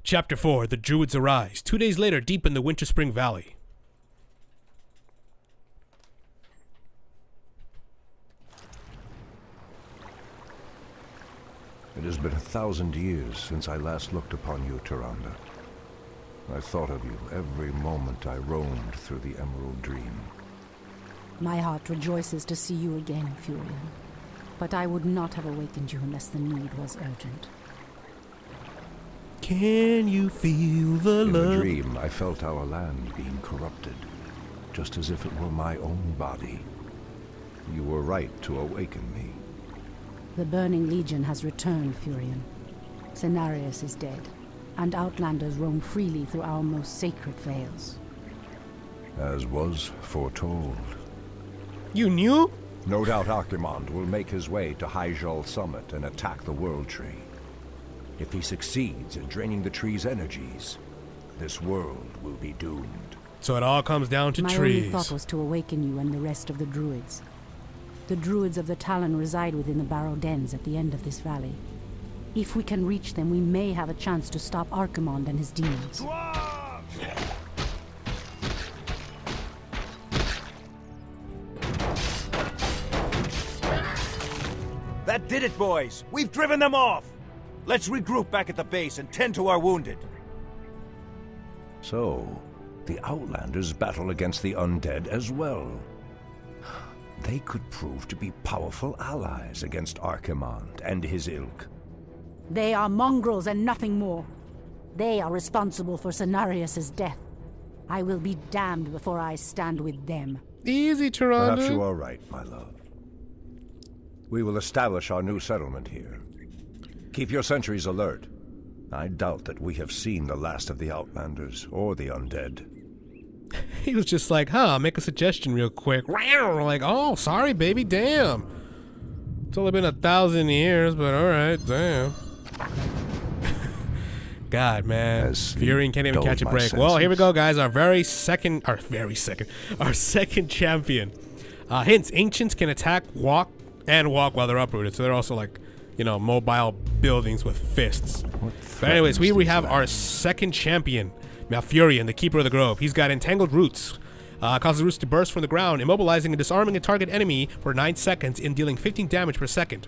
Chapter 4, The Druids Arise. 2 days later, deep in the Winter Spring Valley. It has been 1,000 years since I last looked upon you, Tyrande. I thought of you every moment I roamed through the Emerald Dream. My heart rejoices to see you again, Furion. But I would not have awakened you unless the need was urgent. Can you feel the love? In the dream, I felt our land being corrupted, just as if it were my own body. You were right to awaken me. The Burning Legion has returned, Furion. Cenarius is dead, and Outlanders roam freely through our most sacred vales. As was foretold. You knew? No doubt Archimond will make his way to Hyjal Summit and attack the World Tree. If he succeeds in draining the tree's energies, this world will be doomed. So it all comes down to My trees. only thought was to awaken you and the rest of the druids. The druids of the Talon reside within the Barrow Dens at the end of this valley. If we can reach them, we may have a chance to stop Archimond and his demons. That did it, boys! We've driven them off! Let's regroup back at the base and tend to our wounded. So, the Outlanders battle against the undead as well. They could prove to be powerful allies against Archimond and his ilk. They are mongrels and nothing more. They are responsible for Cenarius' death. I will be damned before I stand with them. Easy, Tyrande. Perhaps you are right, my love. We will establish our new settlement here. Keep your sentries alert. I doubt that we have seen the last of the Outlanders or the undead. He was just like, huh, I'll make a suggestion real quick. Like, oh, sorry, baby, damn. It's only been 1,000 years, but alright, damn. God, man. Furion can't even catch a break. Well, here we go, guys. Our second champion. Hints, ancients can attack, walk while they're uprooted. So they're also like, you know, mobile buildings with fists. But anyways, we have our second champion, Malfurion, the Keeper of the Grove. He's got entangled roots. Causes roots to burst from the ground, immobilizing and disarming a target enemy for 9 seconds and dealing 15 damage per second.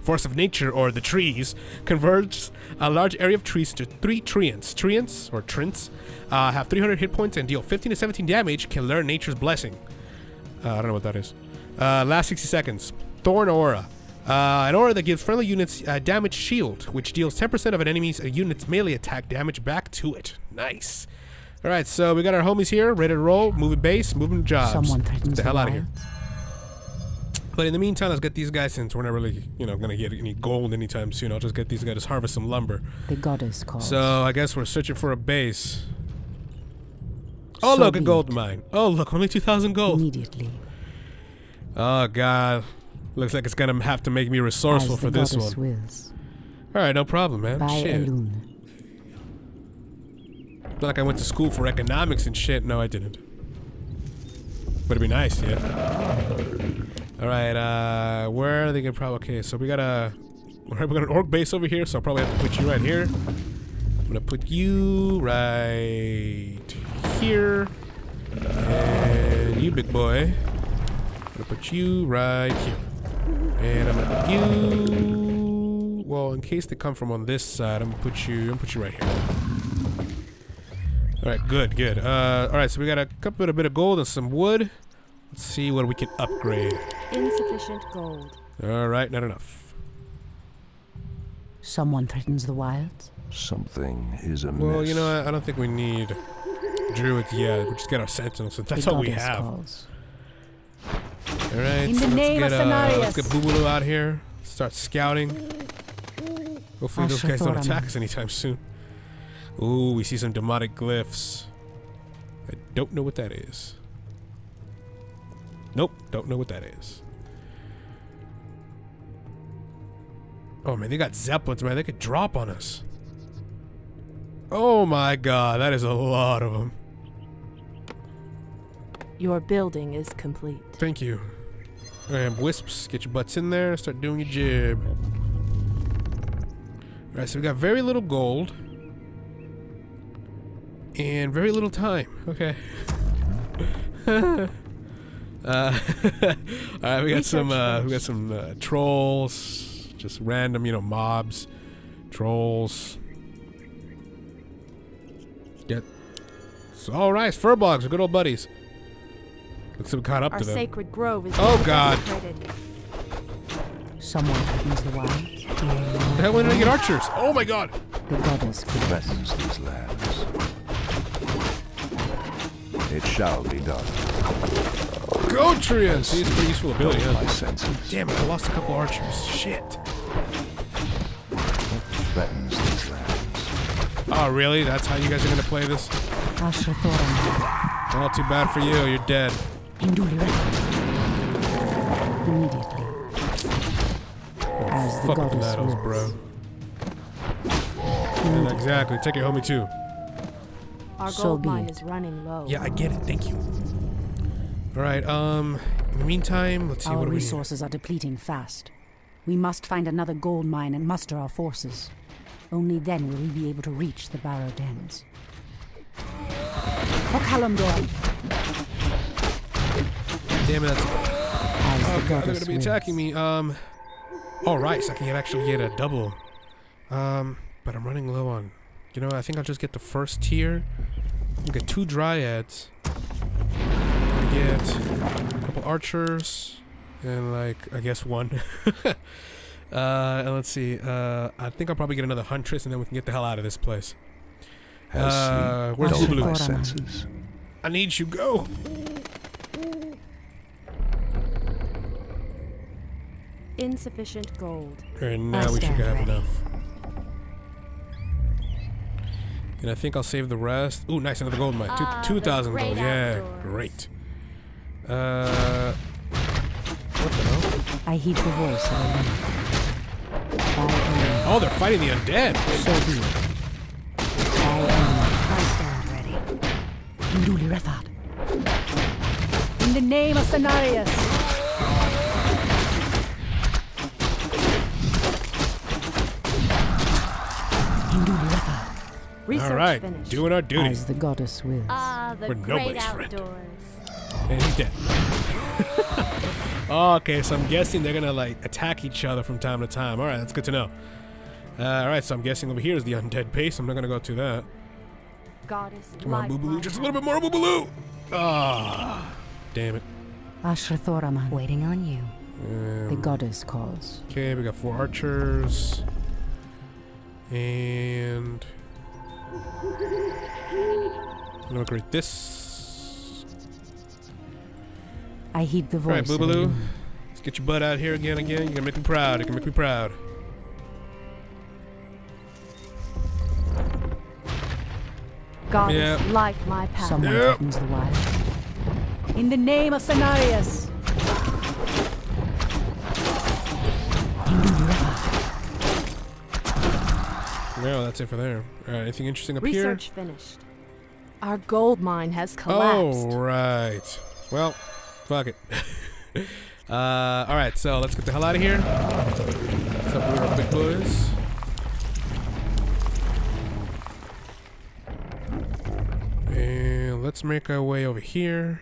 Force of Nature, or the trees, converts a large area of trees to 3 treants. Treants, or trints, have 300 hit points and deal 15 to 17 damage, can learn Nature's Blessing. I don't know what that is. Last 60 seconds. Thorn Aura. An aura that gives friendly units a damage shield, which deals 10% of an enemy's unit's melee attack damage back to it. Nice. Alright, so we got our homies here, ready to roll, moving base, moving jobs. Someone threatens the hell out of wild. here. But in the meantime, let's get these guys, since we're not really, you know, gonna get any gold anytime soon. I'll just get these guys to harvest some lumber. The goddess calls. So I guess we're searching for a base. Oh, So look, a be gold it. mine. Oh, look, only 2,000 gold. Immediately. Oh, God. Looks like it's gonna have to make me resourceful As for the this goddess one. wills. Alright, no problem, man. By Shit. Elune. Not like I went to school for economics and shit. No, I didn't. But it'd be nice, yeah. Alright, where are they gonna probably... Okay, so we got an orc base over here, so I'll probably have to put you right here. I'm gonna put you right here. And you, big boy. I'm gonna put you right here. And I'm gonna put you... Well, in case they come from on this side, I'm gonna put you right here. Alright, good. Alright, so we got a bit of gold and some wood. Let's see what we can upgrade. Insufficient gold. Alright, not enough. Someone threatens the wilds. Something is amiss. Well, you know what? I don't think we need druids yet. We just get our sentinels, so that's The all we goddess have. calls. Alright, In so the name of let's Cenarius. get Boobaloo out here. Start scouting. Hopefully those guys don't Ashatoram. attack us anytime soon. Ooh, we see some demonic glyphs. I don't know what that is. Nope, don't know what that is. Oh man, they got zeppelins, man. They could drop on us. Oh my god, that is a lot of them. Your building is complete. Thank you. Alright, wisps, get your butts in there, start doing your job. Alright, so we got very little gold. And very little time. Okay. Alright, we got some trolls, just random, mobs, trolls. All right, furbolgs are good old buddies. Looks like we caught up Our to them. sacred grove is Oh God! Someone opens the wild. The hell, when did I get archers? Oh my God! The goddess Threatens these lands. It shall be done. Go, Trian! See, it's a pretty useful ability, My huh? senses. Damn it, I lost a couple archers. Shit. Threatens these lands. Oh, really? That's how you guys are gonna play this? Ashrathoran. Well, too bad for you. You're dead. Immediately. As the Fuck with the goddess Night Elves, wills. bro. Yeah, exactly. Take your homie too. Our So gold be mine it. is running low. Yeah, I get it. Thank you. All right. In the meantime, let's see Our what do we need. resources are depleting fast. We must find another gold mine and muster our forces. Only then will we be able to reach the Barrow Dens. Okalamdor, Damn it, that's. as the Oh God, they're goddess gonna be wills. attacking me. All right, so I can actually get a double. But I'm running low on. I think I'll just get the first tier. I'll get 2 dryads. I'll get a couple archers and I guess 1. And let's see. I think I'll probably get another huntress, and then we can get the hell out of this place. Has sleep where's dulled Boobaloo? my senses. I need you. Go. Insufficient gold. And now we should have enough. And I think I'll save the rest. Ooh, nice, another gold mine. 2,000 the gold. great Yeah, outdoors. great. What the hell? I heed the voice of a woman. By Oh, they're fighting the undead. so be it. I stand ready. Induli Refat. In the name of Cenarius. Induli Refat. Research All right, finished. doing our duty. As the goddess wills. The We're great nobody's friend. outdoors. And he's dead. Okay, so I'm guessing they're gonna attack each other from time to time. All right, that's good to know. All right, so I'm guessing over here is the undead base. I'm not gonna go to that. Goddess, Come on, light Boobaloo, my just a hand. little bit more, Boobaloo. Ah, damn it. Ashrathoraman. Waiting on you. The Um, goddess calls. Okay, we got 4 archers. And I'm gonna upgrade this. I heed the voice. Alright, of a Boobaloo. woman. Let's get your butt out here again. You're gonna make me proud. You can make me proud. Goddess, Yeah. light my path. Someone Yep. threatens the wild. In the name of Cenarius. No, that's it for there. Alright, anything interesting up Research finished. Our gold mine has here? collapsed. Oh, right. Well, fuck it. Alright, so let's get the hell out of here. What's up, little big boys? And let's make our way over here.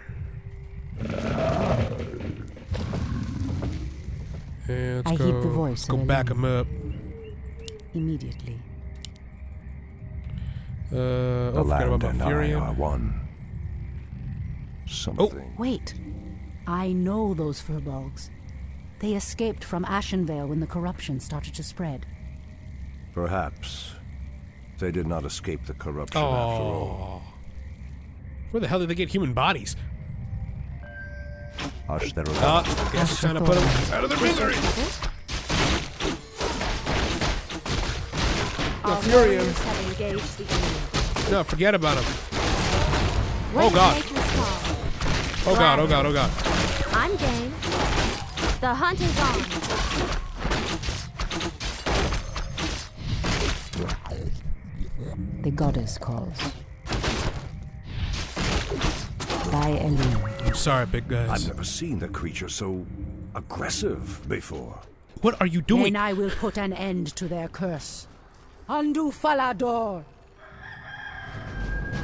And let's I go, heed the voice let's go of a back woman. them up. Immediately. The Oh, forgot land about and I Malfurion. are one. Something. Wait. I know those furbolgs. They escaped from Ashenvale when the corruption started to spread. Perhaps they did not escape the corruption after all. Oh. Where the hell did they get human bodies? Hush their I guess it's time to put them out of their misery. Our Malfurion. warriors have engaged the enemy. No, forget about them. What Oh, is God. nature's call? Oh god, oh god, oh god. I'm game. The hunt is on. The goddess calls. By Elune. I'm sorry, big I've guys. never seen the creature so aggressive before. What are you doing? Then I will put an end to their curse. Undo Falador.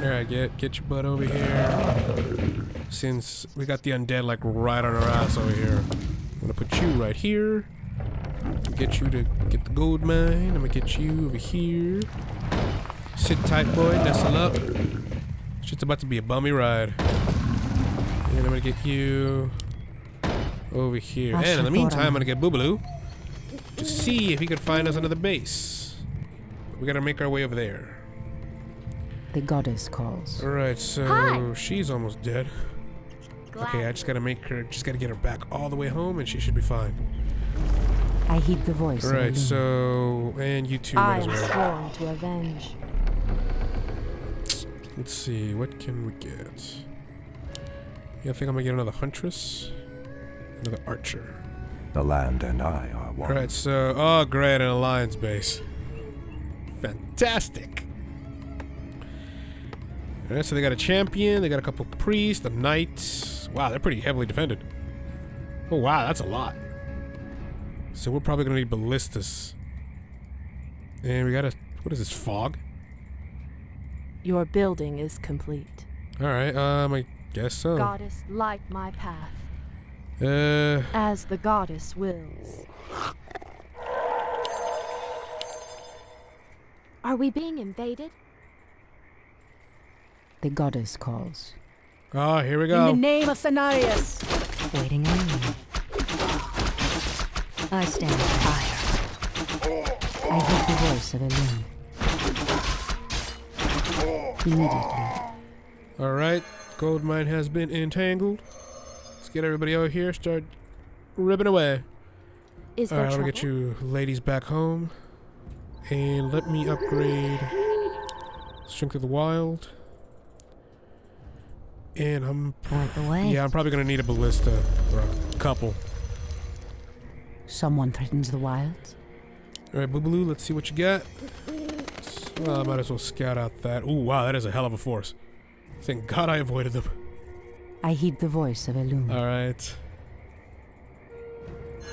Alright, get your butt over here. Since we got the undead like right on our ass over here. I'm gonna put you right here. Get you to get the gold mine. I'm gonna get you over here. Sit tight, boy. Nestle up. Shit's about to be a bummy ride. And I'm gonna get you over here. And in the meantime, I'm gonna get Boobaloo to see if he could find us another base. We gotta make our way over there. The goddess calls. Alright, so Hi. she's almost dead. Glad. Okay, I just gotta get her back all the way home and she should be fine. I heed the voice. Alright, so and you two I might as am well. sworn to avenge. Let's see, what can we get? Yeah, I think I'm gonna get another huntress. Another archer. The land and I are one. Alright, so oh great, an alliance base. Fantastic. Alright, so they got a champion, they got a couple priests, a knight. Wow, they're pretty heavily defended. Oh wow, that's a lot. So we're probably gonna need ballistas. And we got a what is this, fog? Your building is complete. Alright, I guess so. Goddess, light my path. Uh As the goddess wills. Are we being invaded? The goddess calls. oh, here we In go. the name of Cenarius. Waiting on you. I stand fire. I heard the voice of Elune. Immediately. Alright, gold mine has been entangled. Let's get everybody over here, start ripping away. Is there Alright, I'm trouble? gonna get you ladies back home. And let me upgrade Strength of the Wild. And I'm I'm probably gonna need a ballista or a couple. Someone threatens the wilds. Alright, Boobaloo, let's see what you got. Well, I might as well scout out that. Ooh, wow, that is a hell of a force. Thank God I avoided them. I heed the voice of Elune. Alright.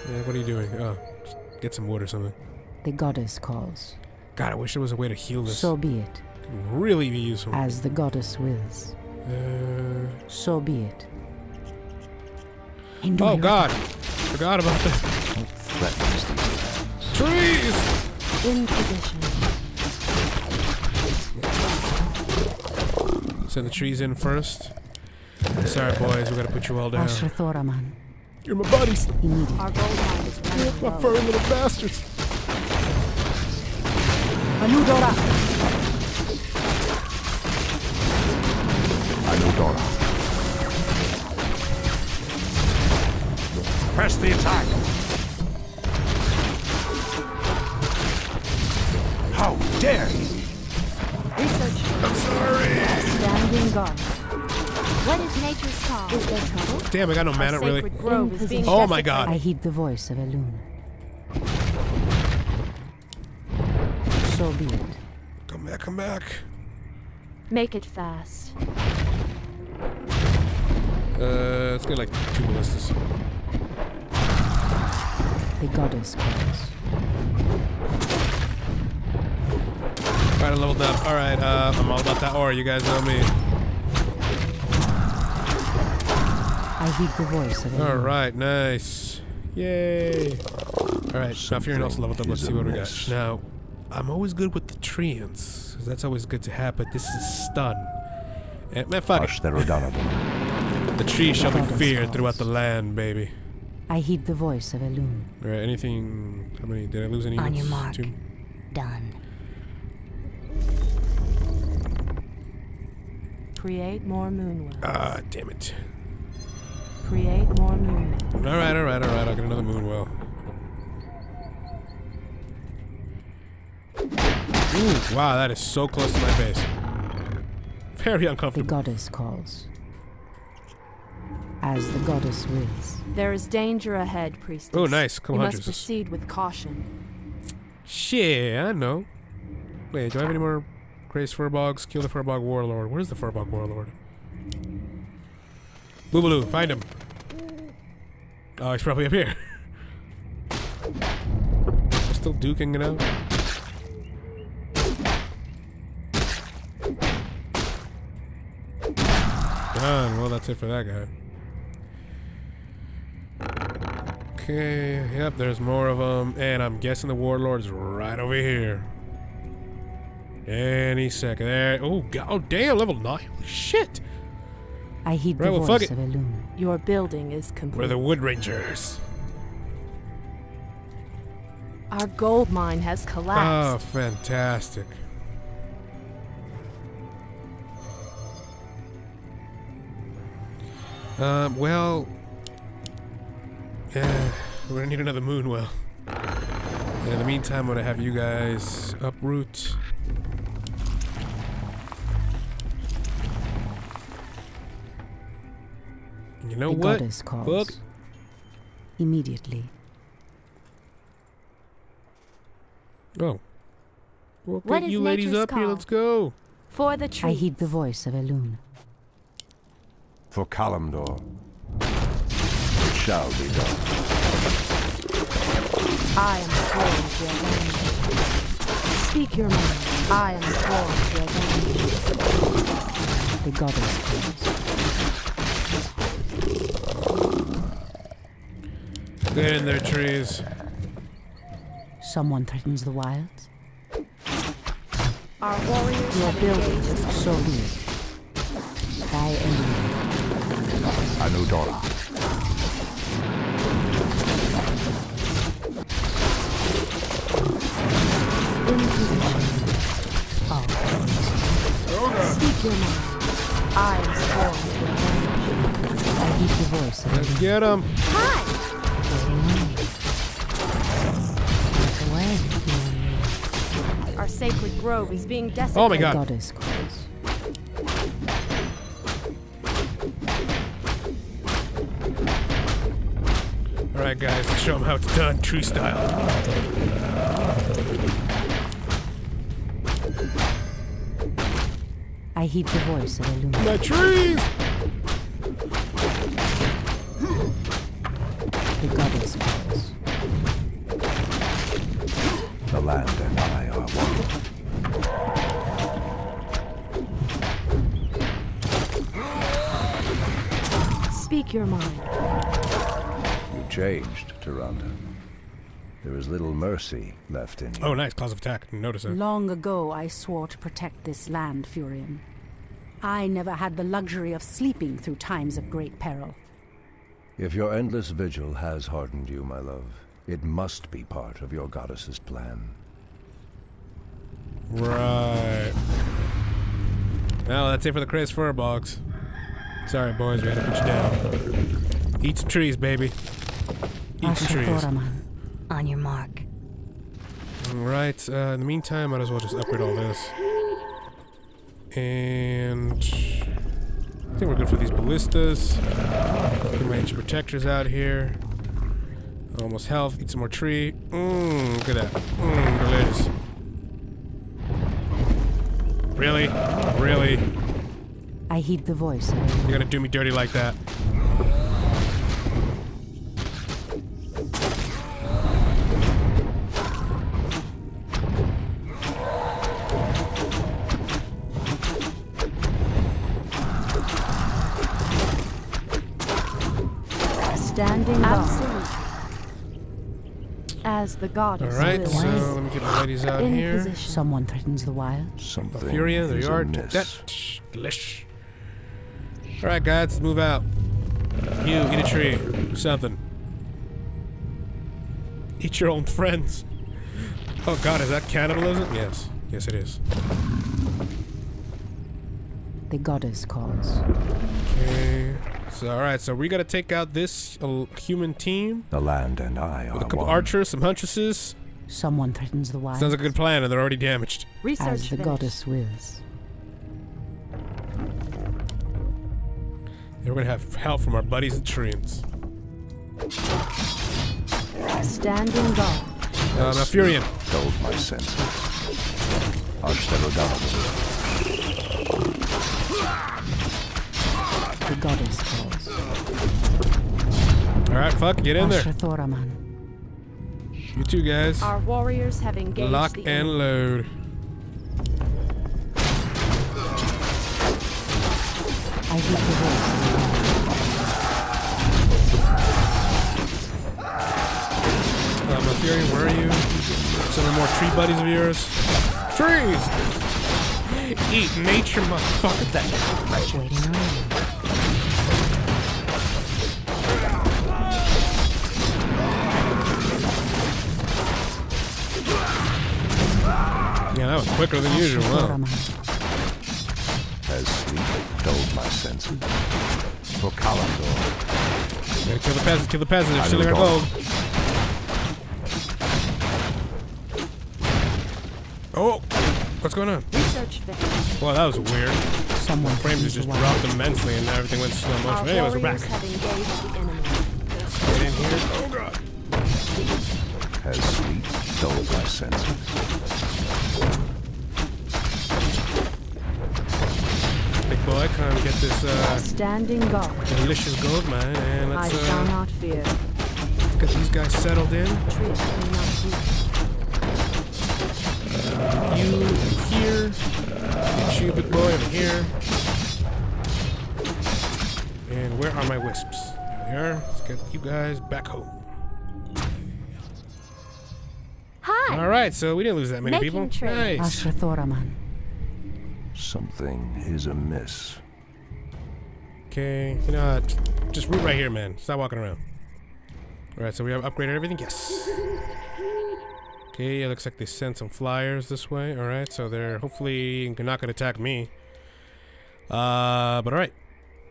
Yeah, what are you doing? Oh, just get some wood or something. The goddess calls. God, I wish there was a way to heal this. So be it. Could really be useful. As the goddess wills. So be it. Oh God! Forgot about that. Trees! In position. Send the trees in first. Sorry, boys, we gotta put you all down. Asher Thoraman. You're my buddies. Immediately. Our gold mine is running My low. furry little bastards. Anudora. Anudora. Press the attack. How dare he! Research. I'm sorry. Standing guard. What is nature's call? Is there trouble? Damn, I got no Our mana, really. sacred grove is being Oh my desecrated. God. I heed the voice of Elune. So be it. Come back, come back. Make it fast. Let's get like 2 ballistas. The goddess calls. Alright, I leveled up. Alright, I'm all about that ore, you guys know me. I heed the voice of Elune. Alright, nice. Yay. Alright, Malfurion also leveled up. Let's see what we got. Now, I'm always good with the treants, because that's always good to have, but this is stun. And, man, fuck it. The tree shall be feared throughout the land, baby. I heed the voice of Elune. Alright, anything... How many? Did I lose any? On your units? mark. 2? Done. Create more moonwells. Ah, damn it. Create more moonwells. Alright, alright, alright. I'll get another moonwell. Ooh, wow, that is so close to my base. Very The uncomfortable. goddess calls. As the goddess wills. There is danger ahead, priestess. Oh, nice. Come You on, must Huntresses. proceed with caution. Shit, I know. Wait, do I have any more Grace Furbogs? Kill the Furbog Warlord. Where's the Furbog Warlord? Boobaloo, find him. Oh, he's probably up here. Still duking it out. done. Well, that's it for that guy. Okay, yep, there's more of them. And I'm guessing the warlord's right over here. Any second. There. Oh, God. Oh, damn, level 9. Holy shit. I heed Right, the well, fuck voice it. of Elune. Your building is complete. We're the Wood Rangers. Our gold mine has Oh, collapsed. fantastic. Well, we're gonna need another moon well. And in the meantime, I'm gonna have you guys uproot. You know The what? goddess calls. Fuck. Immediately. Oh. Well, What get is you ladies nature's up here. call? Let's go. For the trees. I heed the voice of Elune. For Kalimdor, it shall be done. I am sworn to avenge. Speak your mind. I am sworn to avenge. The goddess calls. Get in there, trees. Someone threatens the wilds. Our warriors Your have building engaged is so weird. By Elune. Anudora. in position. Oh, Speak your mind. I am sworn to avenge. I heed the voice of Let's Elune. get them. Hi! Away. Our sacred grove is being desecrated. Oh my The God. goddess calls. All right, guys. Let's show them how it's done, tree style. I heed the voice of Elune. My trees. The goddess calls. The land and I are one. Speak your mind. You changed, Tyrande. There is little mercy left in you. Oh, nice. Claws of attack. Didn't notice it. Long ago, I swore to protect this land, Furion. I never had the luxury of sleeping through times of great peril. If your endless vigil has hardened you, my love, it must be part of your goddess's plan. Right. Well, that's it for the Chris Furbogs. Sorry, boys. We had to put you down. Eat some trees, baby. Eat some trees. Ashatoraman. On your mark. Right. In the meantime, might as well just upgrade all this. And I think we're good for these ballistas. Get my ancient protectors out here. Almost health. Eat some more tree. Look at that. Delicious. Really? Really? I heed the voice of You're Elune. gonna do me dirty like that? Standing guard. Absolute. As the goddess Alright, wills. so let me get my ladies out In here. position. Someone threatens the wild. Something Malfurion, there is you are. amiss. That. Delish. Alright, guys, let's move out. You, eat a tree. Do something. Eat your own friends. Oh god, is that cannibalism? Yes. Yes, it is. The goddess calls. Okay. So, alright, so we gotta take out this human team. The land and I are With a couple one. archers, some huntresses. Someone threatens the wild. Sounds like a good plan, and they're already damaged. Research As the finished. goddess wills. And we're gonna have help from our buddies the treants. Standing guard. Malfurion. Dulled my senses. Archderodon. The goddess calls. Alright, fuck, get in there. Ashatoraman. You two guys. Our warriors have engaged Lock the and enemy. I load. heed heed the voice. Malfurion, where are you? Some more tree buddies of yours? Trees! Eat nature, motherfucker. Waiting on you. Yeah, that was quicker than usual. Wow. Has sleep dulled my senses? For Kalandor. Gotta kill the peasants, kill the peasants. They're stealing our gold. Oh! What's going on? Research victim. Well, that was weird. Someone Frames just dropped immensely and everything went slow motion. Anyways, we're back. Have engaged the enemy. Get in here. Oh, God. Has sleep dulled my senses? Big boy, come get this Standing guard. delicious gold mine and I let's shall not fear. get these guys settled in. Treat me not weak. You here. Get you, big boy, over here. And where are my wisps? There they are. Let's get you guys back home. Hi. All right, so we didn't lose that many Making people. trade. Nice. Ashrathoraman. Something is amiss. Okay, you know what? Just root right here, man. Stop walking around. All right, so we have upgraded everything. Yes. Okay, it looks like they sent some flyers this way. All right, so they're hopefully not gonna attack me. But all right.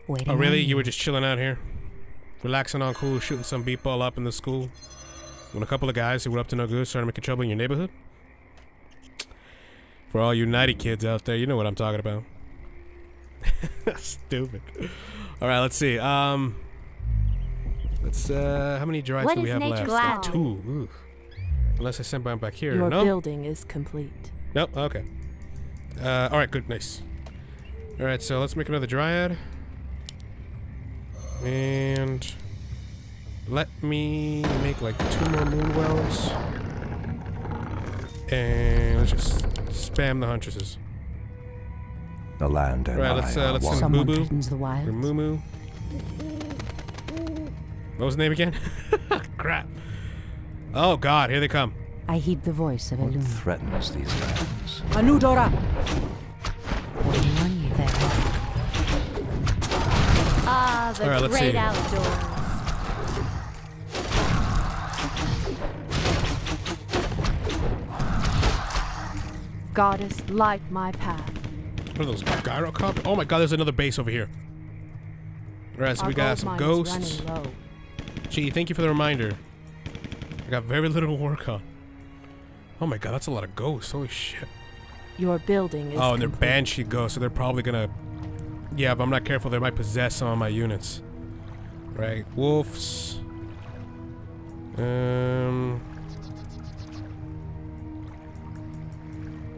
Waiting Oh, really? on You were just chilling out here, relaxing on cool, shooting some people up in the school, when a couple of guys who were up to no good started making trouble in your neighborhood. For all you naughty kids out there, you know what I'm talking about. Stupid. All right, let's see. Let's how many drives What do we is have nature's left? law? 2. Ooh. Unless I send one back here. Your No. building is complete. Nope. Okay. All right. Good. Nice. All right. So let's make another dryad. And let me make like 2 more moon wells. And let's just spam the huntresses. The land and Right, I let's are send one. Someone Boo Boo. threatens the wild. Or Moo Moo. What was the name again? Crap. Oh God, here they come. I heed the voice of What Elune. threatens these lands? Anudora! Waiting on you there. Ah, the All right, let's great see. outdoors. Goddess, light my path. What are those gyrocopters? Oh my God, there's another base over here. All right, so Our we got gold some mine is ghosts. running low. Gee, thank you for the reminder. I got very little to work on. Oh my God, that's a lot of ghosts. Holy shit. Your building is Oh, and they're complete. banshee ghosts, so they're probably gonna. Yeah, if I'm not careful, they might possess some of my units. Right, wolves.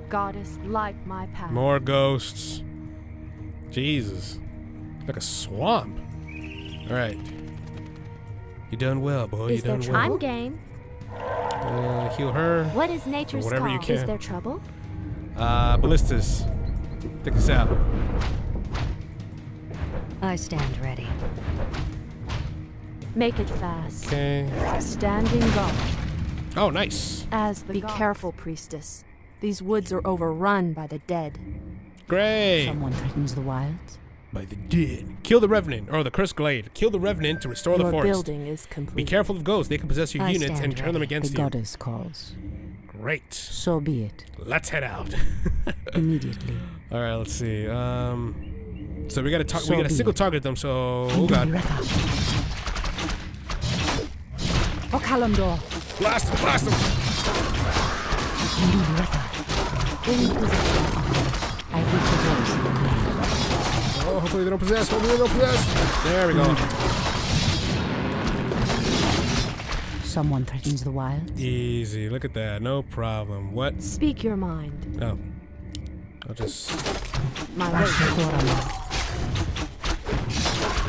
Goddess, light my path. More ghosts. Jesus, like a swamp. All right, you done well, boy. You Is there done trouble? I'm well. game. Heal her. What is nature's whatever you call? can. Is there trouble? Ballistas. Take this out. I stand ready. Make it fast. Okay. Standing guard. Oh, nice. As the Be careful, priestess. These woods are overrun by the dead. Great. Someone threatens the wild. By the dead. Kill the revenant, or the cursed glade. Kill the revenant to restore the Your forest. building is complete. Be careful of ghosts. They can possess your I units stand and turn them ready. against the you. goddess calls. Great. So be it. Let's head out. Immediately. All right, let's see. So we gotta So we gotta be single it. target them. So oh God, O Kalamdor. blast them, blast them. In position. I heed the voice of Elune. Oh, hopefully they don't possess. Hopefully they don't possess. There we go. Someone threatens the wild. Easy. Look at that. No problem. What? Speak your mind. No. I'll just. My way. Ashrathoraman.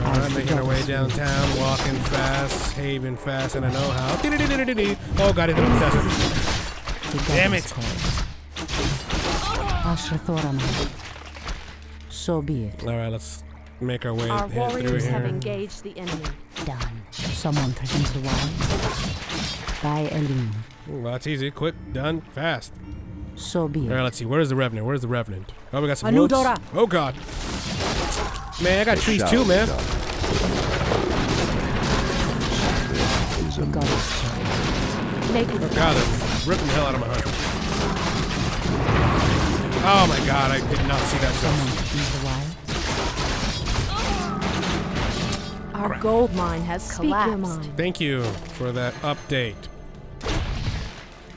All right, making our way downtown, walking fast, having fast, and I know how. Oh God, it didn't possess it. The Damn goddess it. calls. Ashrathoraman. So be it. All right, let's make our way Our through warriors have here. engaged the enemy. Done. Someone threatens the wild. By Elune. Ooh, well, that's easy. Quick, done, fast. So be All right, it. let's see. Where's the Revenant? Where's the Revenant? Oh, we got some wolves. Anudora. Oh, God. Man, I got trees too, man. The goddess. Naked Oh, God, they're ripping the hell out of my hunter. Oh, my God. I did not see that Someone coming. threatens the wild. Our gold mine has collapsed. Thank you for that update.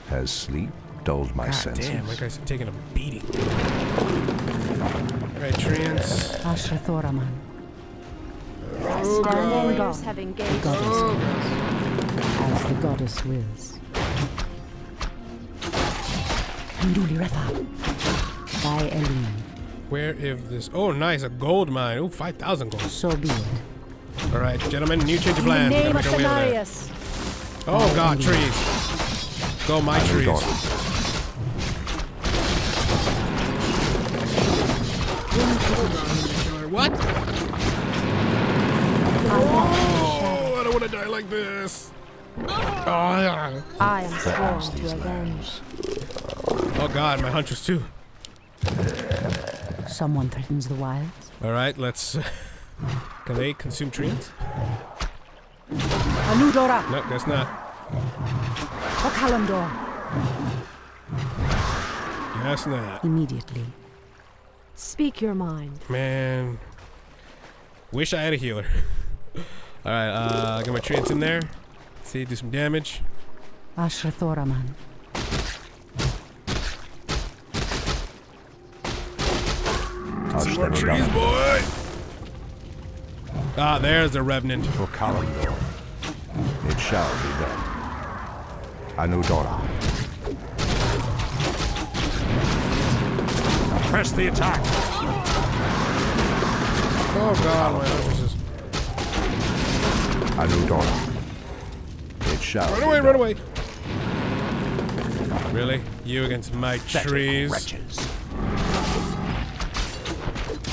Has sleep dulled my God senses? damn, my guy's taking a beating. All right, Treants. Ashra Thoraman. Oh, Our God. warriors have engaged. Goddess as the goddess wills. Nduli Refa. By Elune. Where is this? Oh, nice. A gold mine. Oh, 5,000 gold. So be it. All right, gentlemen, new change of In the plans. We name gotta of make our way over there. Cenarius. Oh, God, trees. Go, my trees. What? Oh, I don't want to die like this. Oh, yeah. I am sworn to avenge. Oh, God, my hunters too. Someone threatens the wilds. All right, let's... Can they consume treants? Anudora. No, that's not. Okalandor. That's not. Immediately. Speak your mind. Man. Wish I had a healer. All right, get my treants in there. See, do some damage. Ashra Thoraman. Some more trees, boy. Ah, there's the Revenant. For Kalimdor, it shall be done. Anudora. Press the attack. Oh, God, my hunters is... Anudora. It shall Run be away, done. run away. Really? You against my trees? Wretches.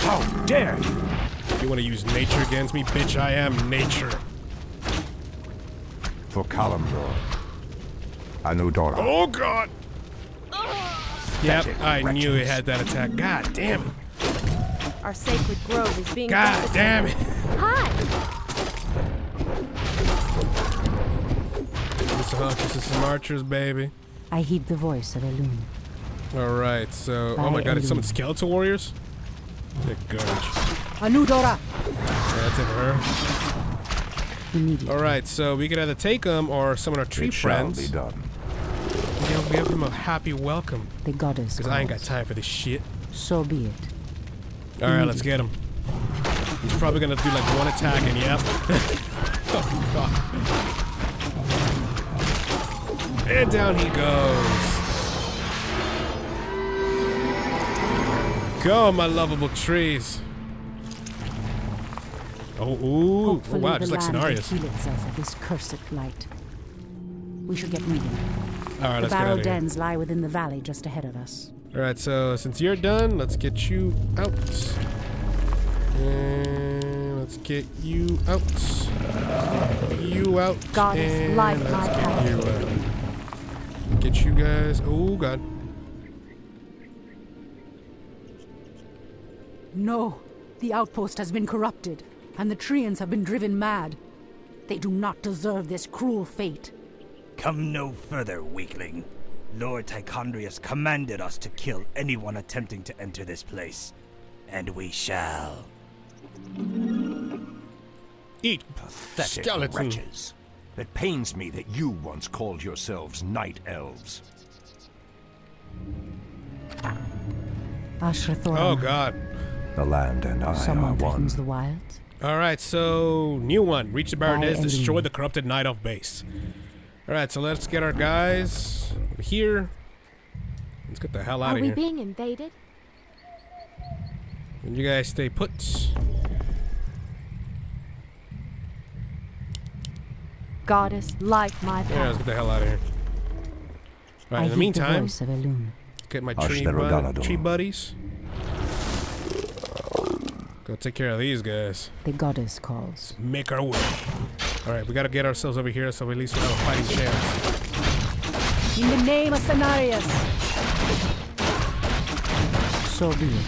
How dare you? You want to use nature against me? Bitch, I am nature. For Kalimdor. Anudora. Oh, God. Yep, Pathetic I knew he wretches. had that attack. God damn it. Our sacred grove is being God desecrated. damn it. Hi! This is some archers, baby. I heed the voice of Elune. All right, so... Oh, my God, it's some skeletal warriors? Good garbage. Anudora. Yeah, that's it for her. Immediately. All right, so we could either take them or summon our tree It shall friends. be done. We have them a happy welcome. The goddess Because I ain't got calls. time for this shit. So be it. All right, let's get him. He's probably gonna do like one attack and yep. Oh, God. And down he goes. Go, my lovable trees. Oh, ooh. Oh, Hopefully wow, the just like land will scenarios. heal itself of this cursed blight. We should get moving. All right, The let's get out barrow of here. dens lie within the valley just ahead of us. All right, so since you're done, let's get you out. And let's get you out. You out. Goddess, and light let's my get path. you get you guys. Oh, God. No, the outpost has been corrupted, and the Treants have been driven mad. They do not deserve this cruel fate. Come no further, weakling. Lord Tichondrius commanded us to kill anyone attempting to enter this place. And we shall. Eat Pathetic skeleton. wretches. It pains me that you once called yourselves Night Elves. Ashra Thoraman. Oh, God. The land and I Someone are one. threatens the wilds. All right, so new one. Reach the Baroness, By destroy Elune. the corrupted Night Elf base. All right, so let's get our guys over here. Let's get the hell out Are of we here. being invaded? And you guys stay put. Goddess, light my Yeah, let's path. get the hell out of here. All right, I in the heed meantime, the voice of Elune. get my Ashtarodalador. tree buddies. Go go take care of these guys. The goddess calls. Make our way. Alright, we gotta get ourselves over here so at least we have a fighting chance. In the name of Cenarius. So be it.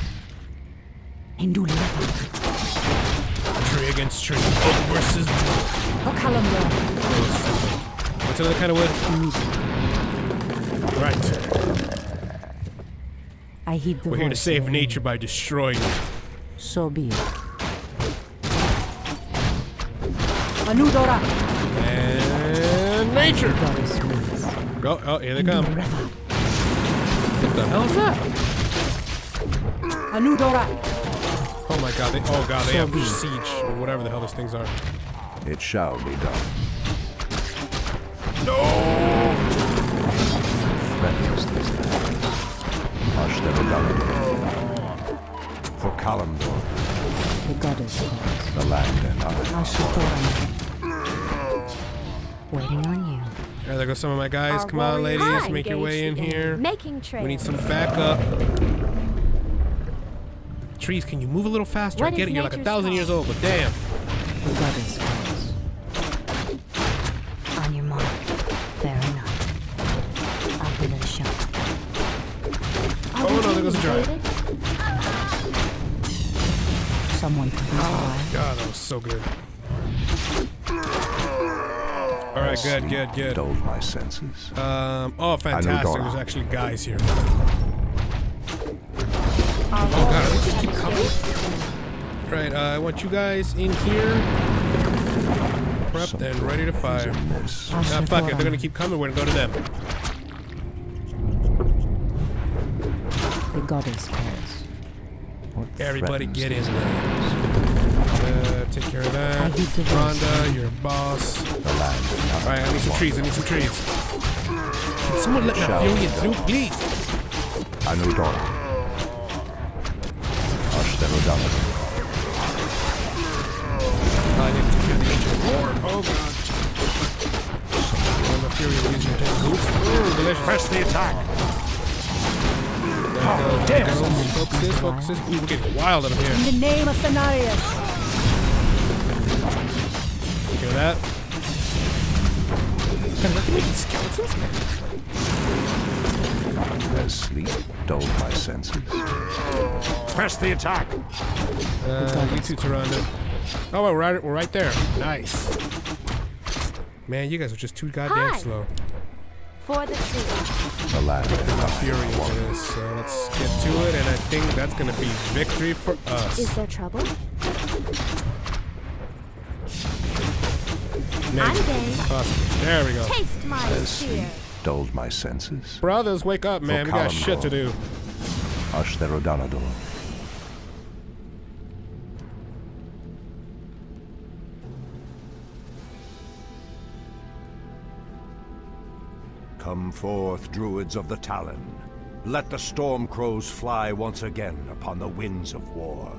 Indulata. Tree against tree. Oak versus wood. Ocalambo. What's another kind of wood? Right. I heed the We're here to voice save of nature by destroying it. So be it. Anudora. And nature. Goddess wills. Go. Oh, here they come. What the hell is that? Anudora. Oh my god, they have siege or whatever the hell these things are. It shall be done. No! Friendless these lands. Hush them down. For Kalimdor, The goddess calls. the land and honor. Ashitoran. Waiting on you. Alright, there go some of my guys. Our Come on, warriors ladies, are make your way in engaged here. Making trails. We need some backup. Trees, can you move a little faster? What I get is it, you're like nature's 1,000 years call? old, but damn. The goddess calls. On your mark. Fair enough. I'll give it a shot. Oh no, there goes a giant. Someone to be alive. God, that was so good. Alright, good. Dulled my senses. Oh, fantastic. Anudora. There's actually guys here. Oh god, they just keep coming. Right, I want you guys in here. Prepped and ready to fire. Miss. Nah, fuck it, they're gonna keep coming, we're gonna go to them. The goddess calls. What Everybody threatens get in these there. lands? Take care of I that. hate the voice. Rhonda, you're a boss. The land and honor. Alright, I need some trees, Can someone let Malfurion through, please? Anudora. Hush them down. I need to take care of the ancient war. Oh god. Malfurion needs your take boots. Ooh, delicious. Press the attack. Focus this. Ooh, we're getting wild out of here. In the name of Cenarius. Hear that? Skeletons? As sleep dulled my senses. Press the attack. You two surrounded. Oh, well, we're right there. Nice. Man, you guys are just too goddamn Hi. slow. For the tree. The land and honor. Fury into this. So let's get to it, and I think that's gonna be victory for us. Is there trouble? Maybe. I'm game. Possibly. There we go. Taste my As spear. sleep dulled my senses. Brothers, wake up, man. We got shit to do. Hush the Rodanador. Come forth, druids of the Talon. Let the storm crows fly once again upon the winds of war.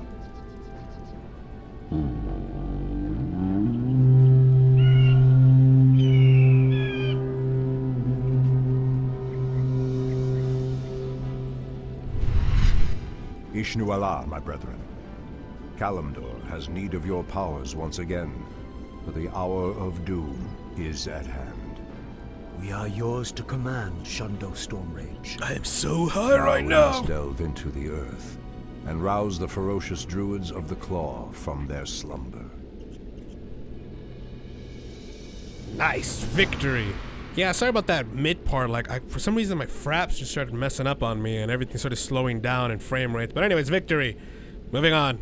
Ishnu Allah, my brethren. Kalimdor has need of your powers once again, for the hour of doom is at hand. We are yours to command, Shundo Stormrage. I am so high right We now. must delve into the earth and rouse the ferocious druids of the Claw from their slumber. Nice victory. Yeah, sorry about that mid part. Like, for some reason, my fraps just started messing up on me, and everything started slowing down in frame rates. But anyways, victory. Moving on.